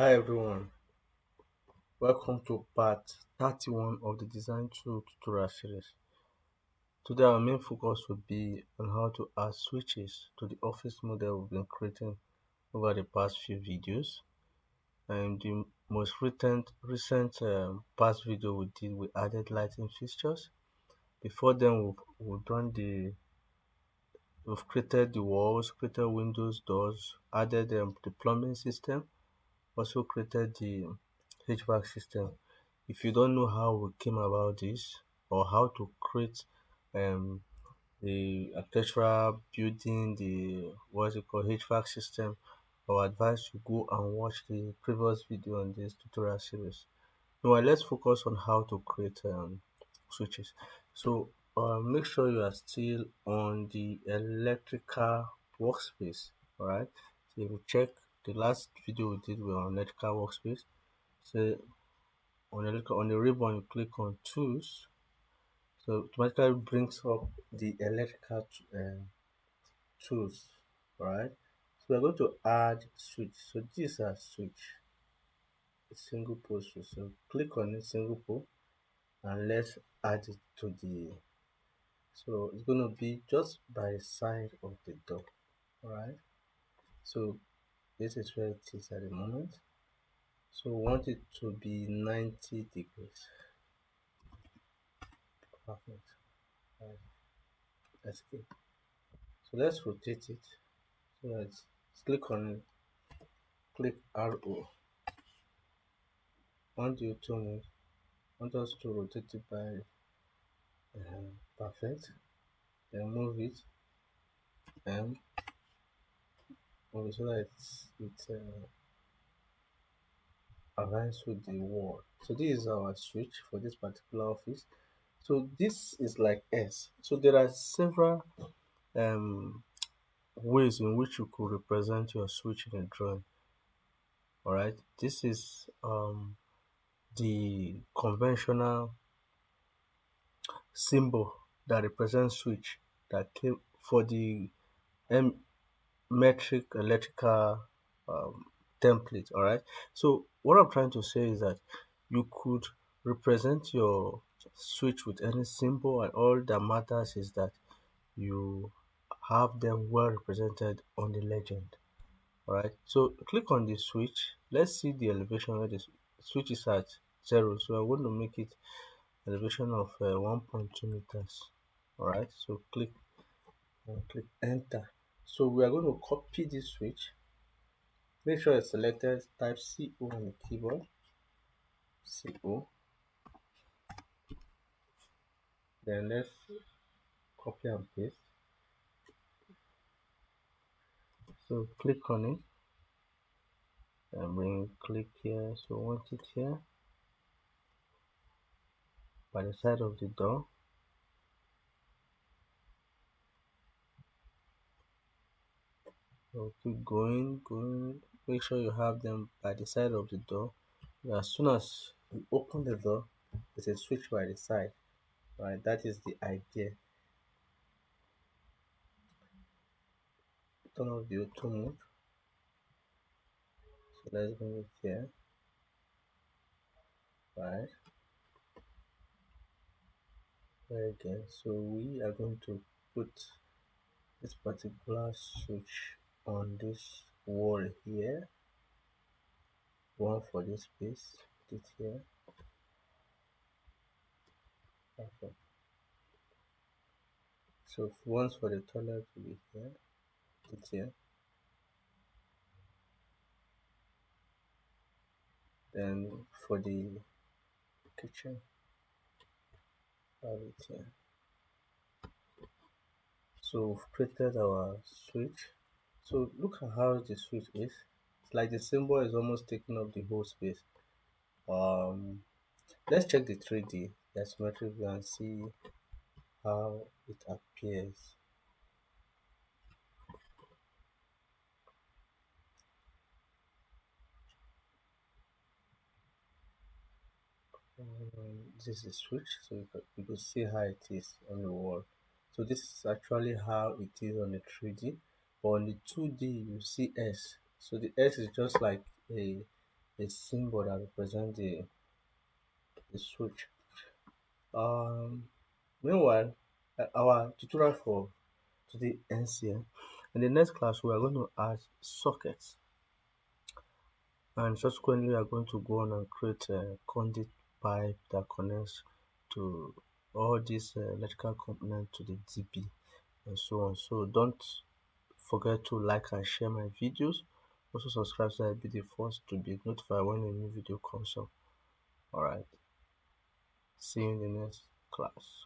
Hi everyone, welcome to part 31 of the design tool tutorial series. Today our main focus will be on how to add switches to the office model we've been creating over the past few videos. And the most recent past video we did, we added lighting fixtures. Before then we've created the walls, created windows, doors, added the plumbing system, also created the HVAC system. If you don't know how we came about this or how to create um, the architectural building, the what's it called HVAC system, I would advise you go and watch the previous video on this tutorial series. Now let's focus on how to create switches. So make sure you are still on the electrical workspace. Alright. So if you check the last video we did were on electrical workspace. So on the ribbon you click on tools, so automatically brings up the electrical tools. Right, so we're going to add switch. So these are switch, a single pole switch. So click on a single pole and let's add it to the, so it's going to be just by the side of the door. All right, so this is where it is at the moment. So we want it to be 90 degrees. Perfect. Right. Escape. So let's rotate it. So let's click on it, click RO. On the auto want us to rotate it by perfect. Then move it and move it so that it aligns with the wall. So this is our switch for this particular office. So this is like S. So there are several um, ways in which you could represent your switch in a drawing. All right, this is the conventional symbol that represents switch that came for the metric electrical template. All right, so what I'm trying to say is that you could represent your switch with any symbol, and all that matters is that you have them well represented on the legend. All right, so click on the switch. Let's see the elevation where the switch is at 0, so I want to make it elevation of 1.2 meters. All right, so click and click enter. So we are going to copy this switch. Make sure it's selected, type CO on the keyboard, CO, then let's copy and paste. So click on it and bring click here. So I want it here by the side of the door. So keep going. Make sure you have them by the side of the door. As soon as you open the door, there's a switch by the side. Right, that is the idea. Turn off the auto mode. So let's bring it here. Right. There again. So we are going to put this particular switch on this wall here. One for this space. Put it here. Perfect. So once for the toilet will be here. Put it here. Then for the kitchen, have it here. So we've created our switch. So look at how the switch is. It's like the symbol is almost taking up the whole space. Um, let's check the 3D isometric view and see how it appears. This is the switch, so you can see how it is on the wall. So this is actually how it is on the 3D, but on the 2D you see S. So the S is just like a symbol that represents the switch. Um, Meanwhile, our tutorial for today ends here. In the next class, we are going to add sockets, and subsequently, we are going to go on and create a conduit pipe that connects to all these electrical components to the DB and so on. So don't forget to like and share my videos. Also subscribe so I'll be the first to be notified when a new video comes up. Alright, see you in the next class.